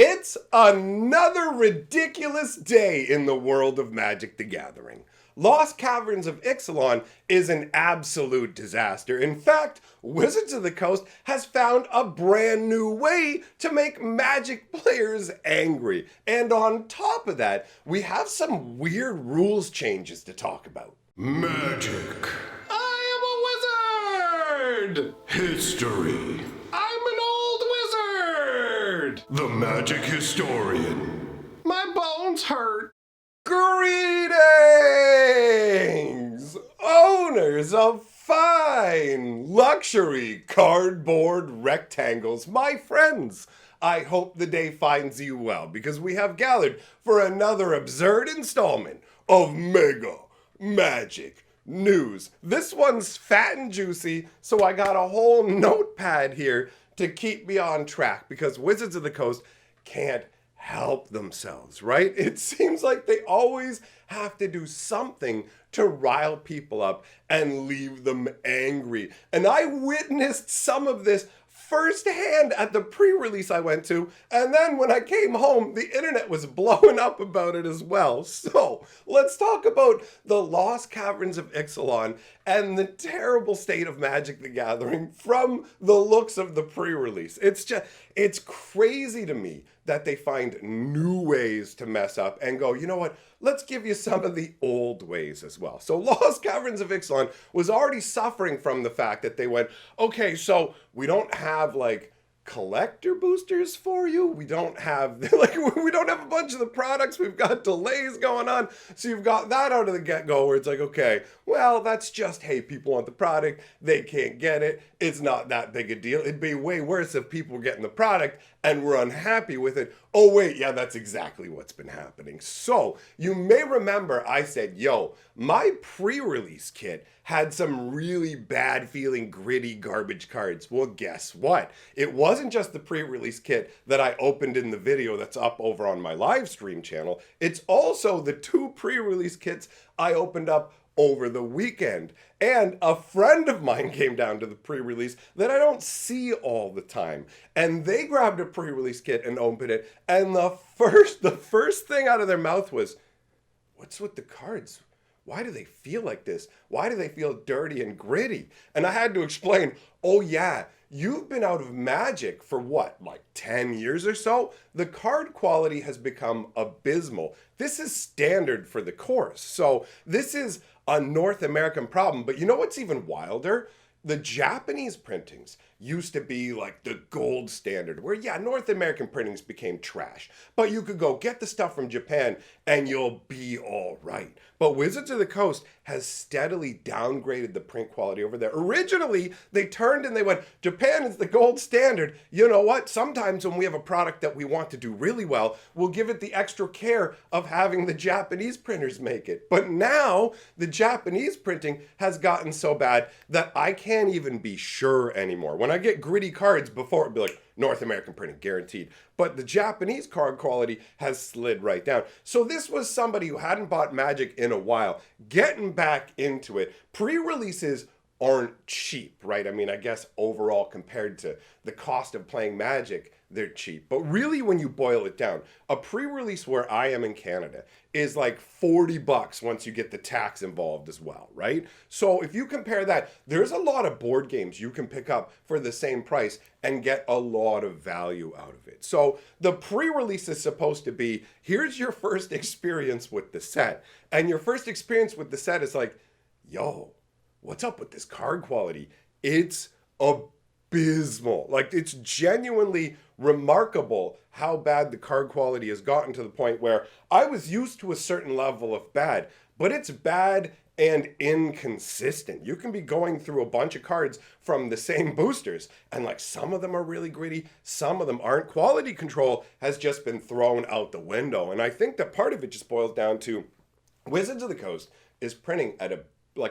It's another ridiculous day in the world of Magic the Gathering. Lost Caverns of Ixalan is an absolute disaster. In fact, Wizards of the Coast has found a brand new way to make Magic players angry. And on top of that, we have some weird rules changes to talk about. Magic. I am a wizard! History. I'm an old wizard! The magic historian. My bones hurt. Greetings, owners of fine luxury cardboard rectangles, my friends. I hope the day finds you well because we have gathered for another absurd installment of Mega Magic News. This one's fat and juicy, so I got a whole notepad here to keep me on track because Wizards of the Coast can't help themselves, right? It seems like they always have to do something to rile people up and leave them angry. And I witnessed some of this firsthand at the pre-release I went to, and then when I came home, the internet was blowing up about it as well. So let's talk about the Lost Caverns of Ixalan and the terrible state of Magic the Gathering from the looks of the pre-release. It's crazy to me that they find new ways to mess up and go, you know what, let's give you some of the old ways as well. So Lost Caverns of Ixalan was already suffering from the fact that they went, okay, so we don't have like collector boosters for you. We don't have we don't have a bunch of the products. We've got delays going on. So you've got that out of the get-go where it's like, okay, well, that's just, hey, people want the product. They can't get it. It's not that big a deal. It'd be way worse if people were getting the product and were unhappy with it. Oh, wait, yeah, that's exactly what's been happening. So you may remember I said, yo, my pre-release kit had some really bad feeling gritty garbage cards. Well, guess what? It wasn't just the pre-release kit that I opened in the video that's up over on my live stream channel. It's also the two pre-release kits I opened up over the weekend. And a friend of mine came down to the pre-release that I don't see all the time. And they grabbed a pre-release kit and opened it. And the first thing out of their mouth was, what's with the cards? Why do they feel like this? Why do they feel dirty and gritty? And I had to explain, oh yeah, you've been out of Magic for what, like 10 years or so? The card quality has become abysmal. This is standard for the course. So this is a North American problem. But you know what's even wilder? The Japanese printings used to be like the gold standard where, yeah, North American printings became trash, but you could go get the stuff from Japan and you'll be all right. But Wizards of the Coast has steadily downgraded the print quality over there. Originally, they turned and they went, Japan is the gold standard. You know what? Sometimes when we have a product that we want to do really well, we'll give it the extra care of having the Japanese printers make it. But now the Japanese printing has gotten so bad that I can't even be sure anymore. When I get gritty cards before, it'd be like, North American printing, guaranteed. But the Japanese card quality has slid right down. So this was somebody who hadn't bought Magic in a while, getting back into it. Pre-releases aren't cheap, right? I mean, I guess overall compared to the cost of playing Magic, they're cheap. But really, when you boil it down, a pre-release where I am in Canada is like $40 once you get the tax involved as well, right? So if you compare that, there's a lot of board games you can pick up for the same price and get a lot of value out of it. So the pre-release is supposed to be, here's your first experience with the set. And your first experience with the set is like, yo, what's up with this card quality? It's abysmal. Like, it's genuinely remarkable how bad the card quality has gotten to the point where I was used to a certain level of bad, but it's bad and inconsistent. You can be going through a bunch of cards from the same boosters, and like some of them are really gritty, some of them aren't. Quality control has just been thrown out the window, and I think that part of it just boils down to Wizards of the Coast is printing at a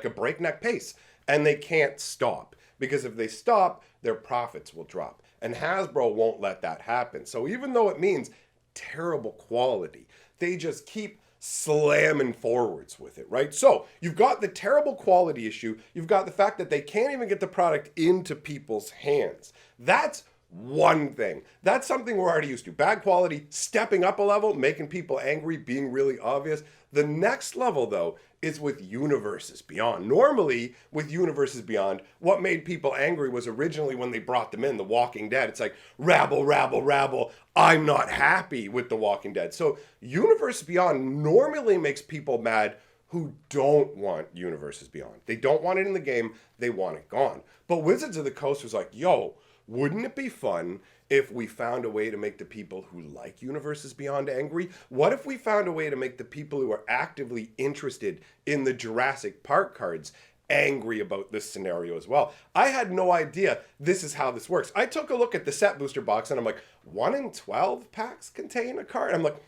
breakneck pace, and they can't stop. Because if they stop, their profits will drop. And Hasbro won't let that happen. So even though it means terrible quality, they just keep slamming forwards with it, right? So you've got the terrible quality issue. You've got the fact that they can't even get the product into people's hands. That's one thing. That's something we're already used to. Bad quality, stepping up a level, making people angry, being really obvious. The next level, though, is with Universes Beyond. Normally, with Universes Beyond, what made people angry was originally when they brought them in, The Walking Dead. It's like, rabble, rabble, rabble. I'm not happy with The Walking Dead. So Universes Beyond normally makes people mad who don't want Universes Beyond. They don't want it in the game. They want it gone. But Wizards of the Coast was like, yo, wouldn't it be fun if we found a way to make the people who like Universes Beyond angry? What if we found a way to make the people who are actively interested in the Jurassic Park cards angry about this scenario as well? I had no idea this is how this works. I took a look at the set booster box and I'm like, 1 in 12 packs contain a card? I'm like,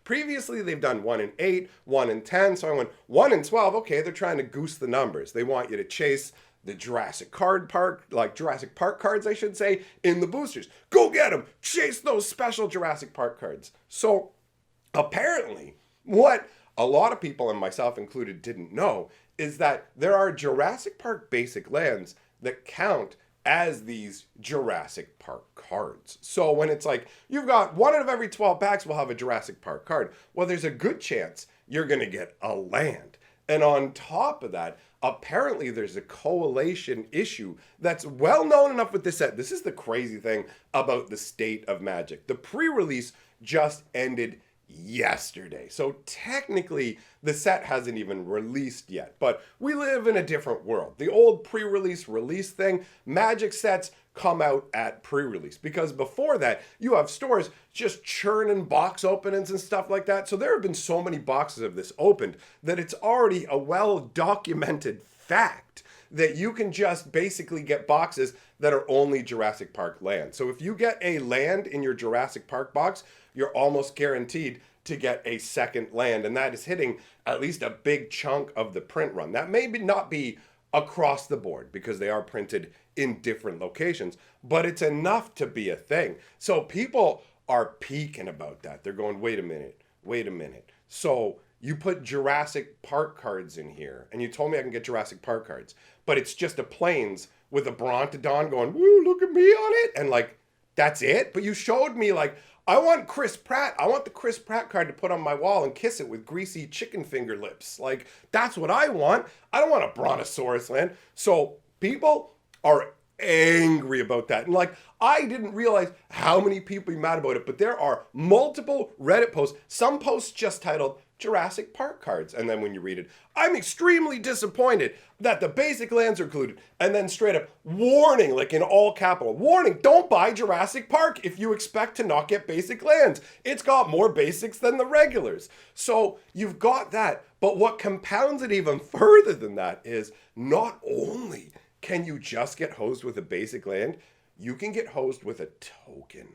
previously they've done 1 in 8, 1 in 10. So I went 1 in 12. Okay, they're trying to goose the numbers. They want you to chase the Jurassic Park cards, I should say, in the boosters. Go get them. Chase those special Jurassic Park cards. So apparently, what a lot of people, and myself included, didn't know is that there are Jurassic Park basic lands that count as these Jurassic Park cards. So when it's like, you've got 1 out of every 12 packs will have a Jurassic Park card, well, there's a good chance you're going to get a land. And on top of that, apparently there's a correlation issue that's well known enough with this set. This is the crazy thing about the state of Magic. The pre-release just ended yesterday. So technically the set hasn't even released yet, but we live in a different world. The old pre-release release thing, Magic sets come out at pre-release, because before that you have stores just churning box openings and stuff like that. So there have been so many boxes of this opened that it's already a well-documented fact that you can just basically get boxes that are only Jurassic Park lands. So if you get a land in your Jurassic Park box, you're almost guaranteed to get a second land, and that is hitting at least a big chunk of the print run. That may not be across the board because they are printed in different locations, but it's enough to be a thing. So people are peeking about that. They're going, wait a minute. So you put Jurassic Park cards in here, and you told me I can get Jurassic Park cards, but it's just a plains with a Brontodon going, woo, look at me on it, and like, that's it? But you showed me, like, I want Chris Pratt. I want the Chris Pratt card to put on my wall and kiss it with greasy chicken finger lips. Like, that's what I want. I don't want a Brontosaurus land. So people are angry about that. And like, I didn't realize how many people are mad about it, but there are multiple Reddit posts, some posts just titled Jurassic Park cards. And then when you read it, I'm extremely disappointed that the basic lands are included. And then straight up, warning, like in all capital, warning, don't buy Jurassic Park if you expect to not get basic lands. It's got more basics than the regulars. So you've got that. But what compounds it even further than that is not only can you just get hosed with a basic land, you can get hosed with a token.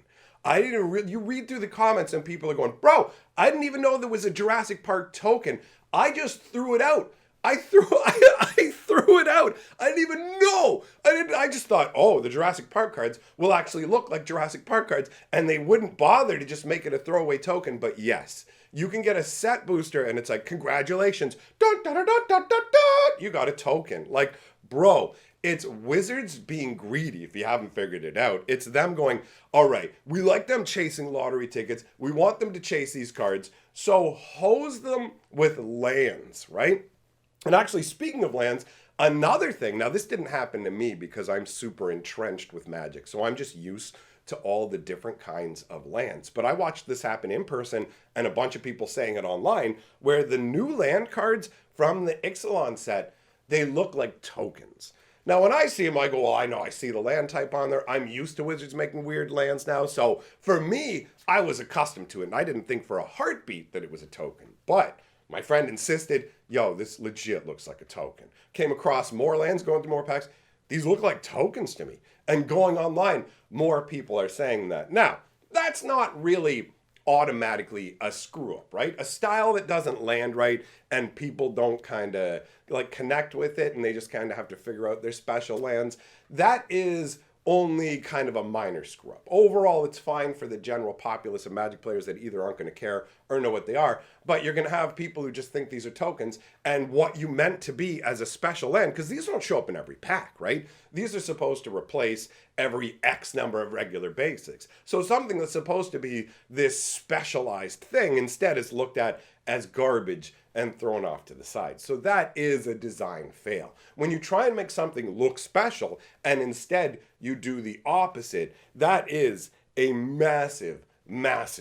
You read through the comments and people are going, bro, I didn't even know there was a Jurassic Park token. I just threw it out. I threw it out. I didn't even know. I just thought, oh, the Jurassic Park cards will actually look like Jurassic Park cards, and they wouldn't bother to just make it a throwaway token. But yes, you can get a set booster and it's like, congratulations. Dun, dun, dun, dun, dun, dun, dun. You got a token. Like, bro, it's Wizards being greedy, if you haven't figured it out. It's them going, all right, we like them chasing lottery tickets. We want them to chase these cards. So hose them with lands, right? And actually, speaking of lands, another thing, now this didn't happen to me because I'm super entrenched with Magic. So I'm just used to all the different kinds of lands. But I watched this happen in person and a bunch of people saying it online, where the new land cards from the Ixalan set, they look like tokens. Now, when I see them, I go, well, I know I see the land type on there. I'm used to Wizards making weird lands now. So for me, I was accustomed to it. And I didn't think for a heartbeat that it was a token. But my friend insisted, yo, this legit looks like a token. Came across more lands going through more packs. These look like tokens to me. And going online, more people are saying that. Now, that's not really automatically a screw up, right? A style that doesn't land right and people don't kind of like connect with it and they just kind of have to figure out their special lands. That is only kind of a minor screw up. Overall, it's fine for the general populace of Magic players that either aren't going to care or know what they are, but you're going to have people who just think these are tokens and what you meant to be as a special land, because these don't show up in every pack, right? These are supposed to replace every X number of regular basics. So something that's supposed to be this specialized thing instead is looked at as garbage and thrown off to the side. So that is a design fail. When you try and make something look special and instead you do the opposite, that is a massive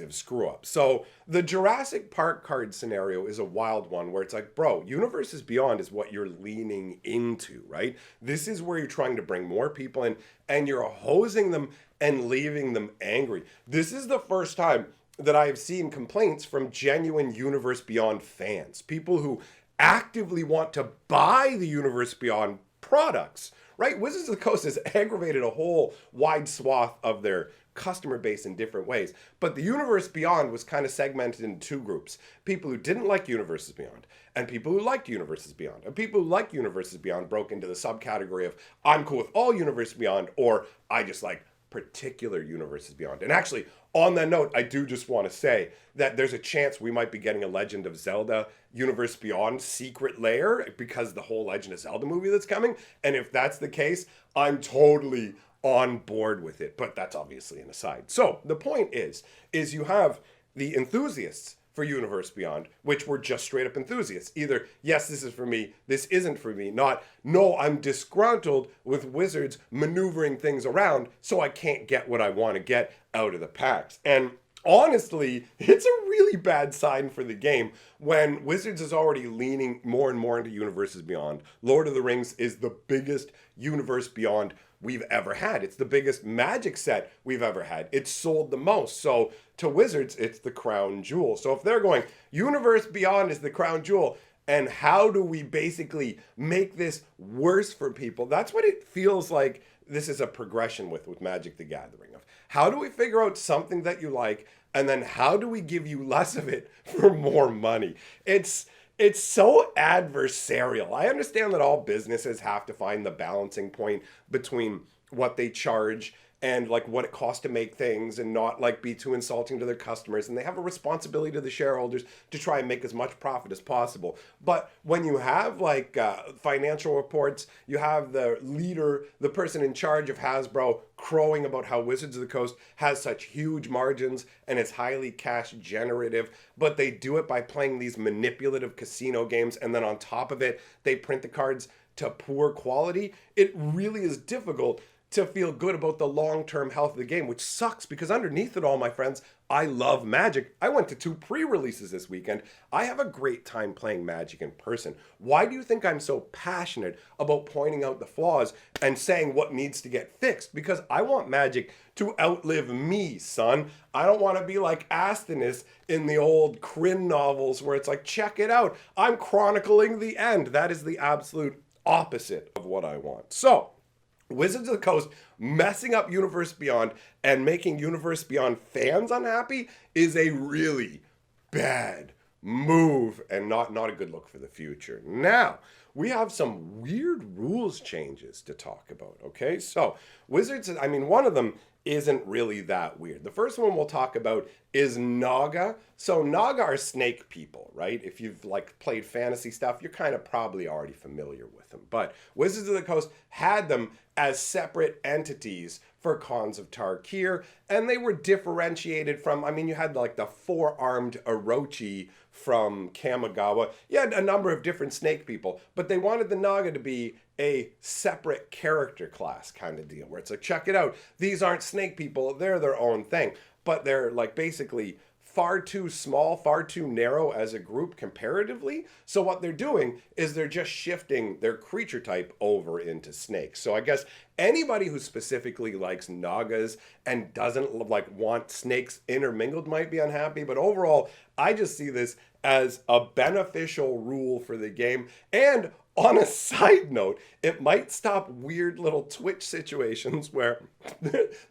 screw up. So the Jurassic Park card scenario is a wild one where it's like, bro, Universes Beyond is what you're leaning into, right? This is where you're trying to bring more people in and you're hosing them and leaving them angry. This is the first time that I have seen complaints from genuine Universe Beyond fans, people who actively want to buy the Universe Beyond products, right? Wizards of the Coast has aggravated a whole wide swath of their customer base in different ways. But the Universe Beyond was kind of segmented into two groups. People who didn't like Universes Beyond and people who liked Universes Beyond. And people who liked Universes Beyond broke into the subcategory of I'm cool with all Universes Beyond or I just like particular Universes Beyond. And actually, on that note, I do just want to say that there's a chance we might be getting a Legend of Zelda Universe Beyond secret lair because the whole Legend of Zelda movie that's coming. And if that's the case, I'm totally on board with it. But that's obviously an aside. So the point is you have the enthusiasts for Universe Beyond, which were just straight up enthusiasts. Either, yes, this is for me, this isn't for me, not, no, I'm disgruntled with Wizards maneuvering things around so I can't get what I want to get out of the packs. And honestly, it's a really bad sign for the game when Wizards is already leaning more and more into Universes Beyond. Lord of the Rings is the biggest Universe Beyond we've ever had. It's the biggest Magic set we've ever had. It's sold the most. So to Wizards, it's the crown jewel. So if they're going, Universe Beyond is the crown jewel, and how do we basically make this worse for people? That's what it feels like this is a progression with Magic the Gathering. Of how do we figure out something that you like, and then how do we give you less of it for more money? It's so adversarial. I understand that all businesses have to find the balancing point between what they charge and like what it costs to make things and not like be too insulting to their customers. And they have a responsibility to the shareholders to try and make as much profit as possible. But when you have like financial reports, you have the leader, the person in charge of Hasbro crowing about how Wizards of the Coast has such huge margins and it's highly cash generative, but they do it by playing these manipulative casino games. And then on top of it, they print the cards to poor quality. It really is difficult to feel good about the long-term health of the game, which sucks because underneath it all, my friends, I love Magic. I went to 2 pre-releases this weekend. I have a great time playing Magic in person. Why do you think I'm so passionate about pointing out the flaws and saying what needs to get fixed? Because I want Magic to outlive me, son. I don't want to be like Astinus in the old Kryn novels where it's like, check it out, I'm chronicling the end. That is the absolute opposite of what I want. So, Wizards of the Coast messing up Universe Beyond and making Universe Beyond fans unhappy is a really bad move and not a good look for the future. Now, we have some weird rules changes to talk about, okay? So, Wizards, I mean, one of them isn't really that weird. The first one we'll talk about is Naga. So Naga are snake people, right? If you've like played fantasy stuff, you're kind of probably already familiar with them. But Wizards of the Coast had them as separate entities for Khans of Tarkir, and they were differentiated from, I mean, you had like the 4-armed Orochi from Kamigawa. You had a number of different snake people, but they wanted the Naga to be a separate character class kind of deal, where it's like, check it out, these aren't snake people, they're their own thing. But they're like basically far too small, far too narrow as a group comparatively. So what they're doing is they're just shifting their creature type over into snakes. So I guess anybody who specifically likes Nagas and doesn't like want snakes intermingled might be unhappy. But overall, I just see this as a beneficial rule for the game. And on a side note, it might stop weird little Twitch situations where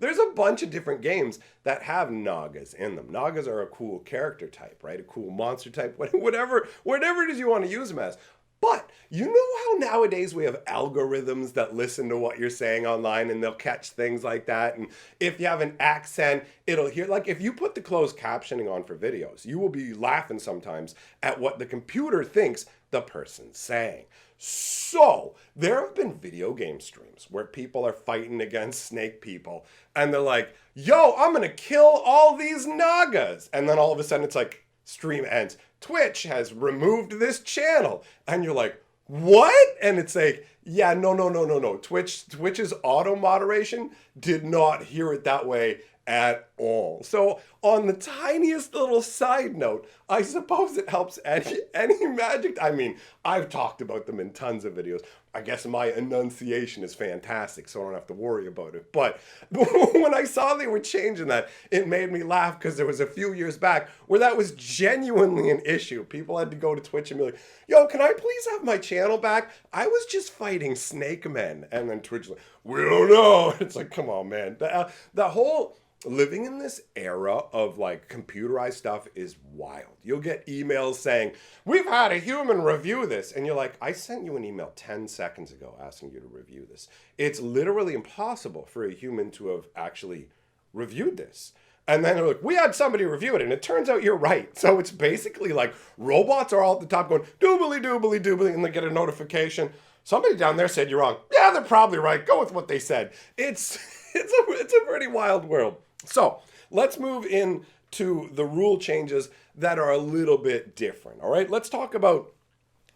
there's a bunch of different games that have Nagas in them. Nagas are a cool character type, right? A cool monster type, whatever it is you want to use them as. But you know how nowadays we have algorithms that listen to what you're saying online and they'll catch things like that. And if you have an accent, it'll hear, like if you put the closed captioning on for videos, you will be laughing sometimes at what the computer thinks the person's saying. So, there have been video game streams where people are fighting against snake people, and they're like, yo, I'm gonna kill all these Nagas. And then all of a sudden it's like, stream ends. Twitch has removed this channel. And you're like, what? And it's like, yeah, no. Twitch's auto moderation did not hear it that way at all. So on the tiniest little side note, I suppose it helps any Magic. I mean, I've talked about them in tons of videos. I guess my enunciation is fantastic, so I don't have to worry about it. But when I saw they were changing that, it made me laugh because there was a few years back where that was genuinely an issue. People had to go to Twitch and be like, yo, can I please have my channel back? I was just fighting snake men. And then Twitch was like, we don't know. It's like, come on, man. The whole living in this era of like computerized stuff is wild. You'll get emails saying, we've had a human review this. And you're like, I sent you an email 10 seconds ago asking you to review this. It's literally impossible for a human to have actually reviewed this. And then they're like, we had somebody review it, and it turns out you're right. So it's basically like robots are all at the top going, doobly, and they get a notification. Somebody down there said you're wrong. Yeah, they're probably right. Go with what they said. It's a pretty wild world. So let's move into the rule changes that are a little bit different. All right, let's talk about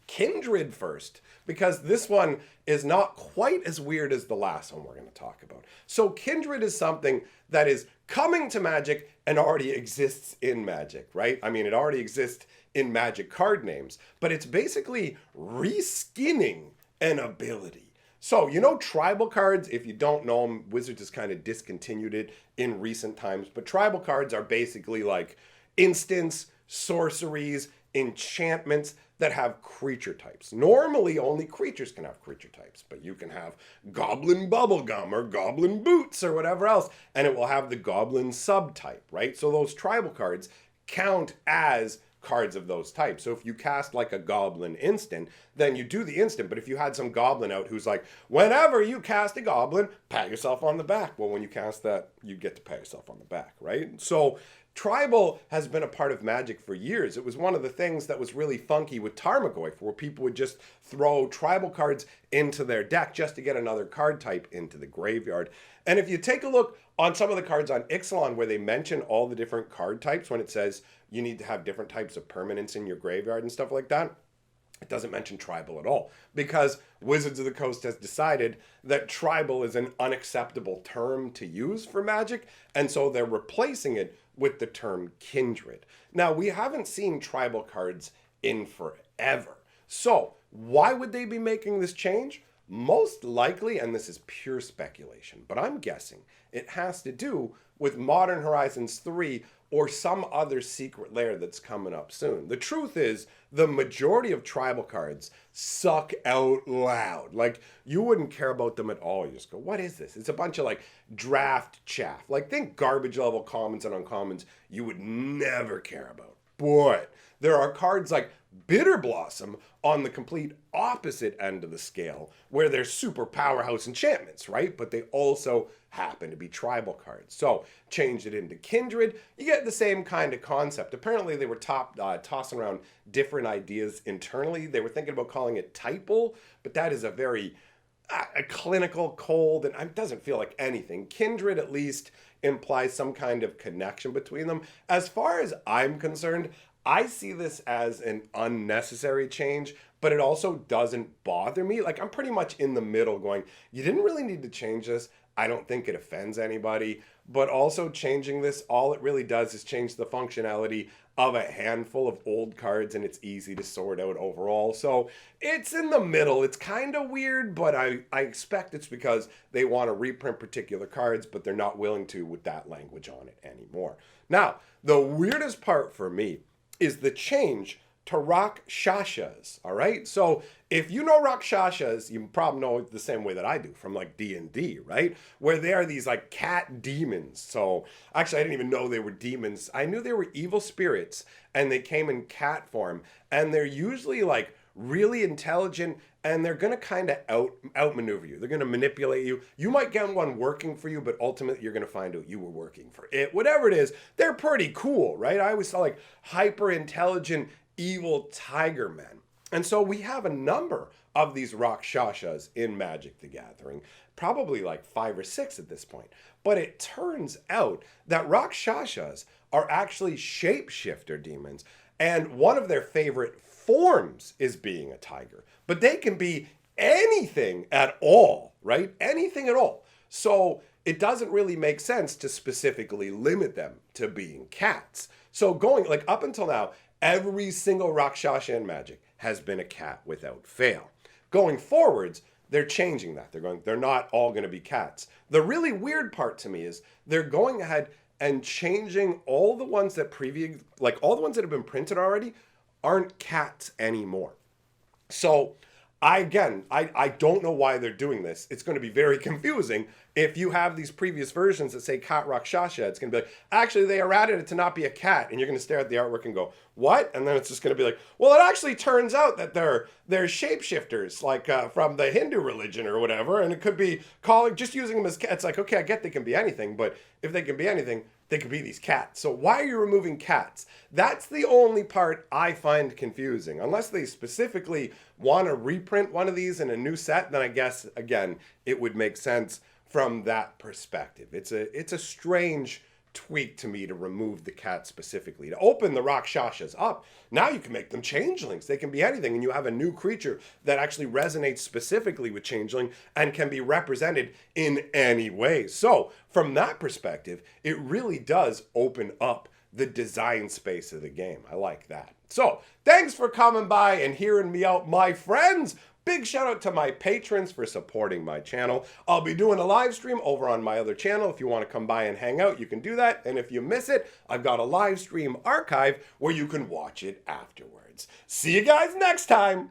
Kindred first, because this one is not quite as weird as the last one we're going to talk about. So Kindred is something that is coming to Magic and already exists in Magic, right? I mean, it already exists in Magic card names, but it's basically reskinning an ability. So, you know, tribal cards, if you don't know them, Wizards has kind of discontinued it in recent times, but tribal cards are basically like instants, sorceries, enchantments that have creature types. Normally, only creatures can have creature types, but you can have Goblin Bubblegum or Goblin Boots or whatever else, and it will have the Goblin subtype, right? So those tribal cards count as cards of those types. So if you cast like a goblin instant, then you do the instant. But if you had some goblin out who's like, whenever you cast a goblin, pat yourself on the back. Well, when you cast that, you get to pat yourself on the back, right? So tribal has been a part of Magic for years. It was one of the things that was really funky with Tarmogoyf, where people would just throw tribal cards into their deck just to get another card type into the graveyard. And if you take a look on some of the cards on Ixalan where they mention all the different card types, when it says you need to have different types of permanents in your graveyard and stuff like that, it doesn't mention tribal at all, because Wizards of the Coast has decided that tribal is an unacceptable term to use for Magic, and so they're replacing it with the term kindred. Now, we haven't seen tribal cards in forever. So, why would they be making this change? Most likely, and this is pure speculation, but I'm guessing it has to do with Modern Horizons 3 or some other secret lair that's coming up soon. The truth is, the majority of tribal cards suck out loud. Like, you wouldn't care about them at all. You just go, what is this? It's a bunch of like draft chaff. Like, think garbage level commons and uncommons you would never care about. But there are cards like Bitter Blossom on the complete opposite end of the scale, where they're super powerhouse enchantments, right? But they also happen to be tribal cards. So changed it into Kindred, you get the same kind of concept. Apparently they were tossing around different ideas internally. They were thinking about calling it typal, but that is a very a clinical, cold, and it doesn't feel like anything. Kindred at least implies some kind of connection between them. As far as I'm concerned, I see this as an unnecessary change, but it also doesn't bother me. Like, I'm pretty much in the middle going, you didn't really need to change this. I don't think it offends anybody, but also changing this, all it really does is change the functionality of a handful of old cards, and it's easy to sort out overall. So it's in the middle. It's kind of weird, but I expect it's because they want to reprint particular cards, but they're not willing to with that language on it anymore. Now, the weirdest part for me is the change to Rakshasas, all right? So if you know Rakshasas, you probably know it the same way that I do from like D&D, right? Where they are these like cat demons. So actually I didn't even know they were demons. I knew they were evil spirits and they came in cat form, and they're usually like really intelligent, and they're going to kind of outmaneuver you. They're going to manipulate you. You might get one working for you, but ultimately you're going to find out you were working for it. Whatever it is, they're pretty cool, right? I always saw like hyper intelligent evil tiger men. And so we have a number of these Rakshashas in Magic the Gathering, probably like 5 or 6 at this point. But it turns out that Rakshashas are actually shapeshifter demons, and one of their favorite forms is being a tiger. But they can be anything at all, right? Anything at all. So it doesn't really make sense to specifically limit them to being cats. So going like up until now, every single Rakshasha in Magic has been a cat without fail. Going forwards, they're changing that. They're not all going to be cats. The really weird part to me is they're going ahead and changing all the ones that all the ones that have been printed already aren't cats anymore. So I don't know why they're doing this. It's going to be very confusing. If you have these previous versions that say Cat Rakshasha, it's going to be like, actually, they errated it to not be a cat. And you're going to stare at the artwork and go, what? And then it's just going to be like, well, it actually turns out that they're shapeshifters, like from the Hindu religion or whatever. And it could be just using them as cats. Like, okay, I get they can be anything, but if they can be anything, they could be these cats. So why are you removing cats? That's the only part I find confusing. Unless they specifically want to reprint one of these in a new set, then I guess, again, it would make sense from that perspective. It's a strange tweak to me to remove the cat specifically. To open the Rakshashas up, now you can make them changelings. They can be anything, and you have a new creature that actually resonates specifically with changeling and can be represented in any way. So from that perspective, it really does open up the design space of the game. I like that. So thanks for coming by and hearing me out, my friends. Big shout out to my patrons for supporting my channel. I'll be doing a live stream over on my other channel. If you want to come by and hang out, you can do that. And if you miss it, I've got a live stream archive where you can watch it afterwards. See you guys next time.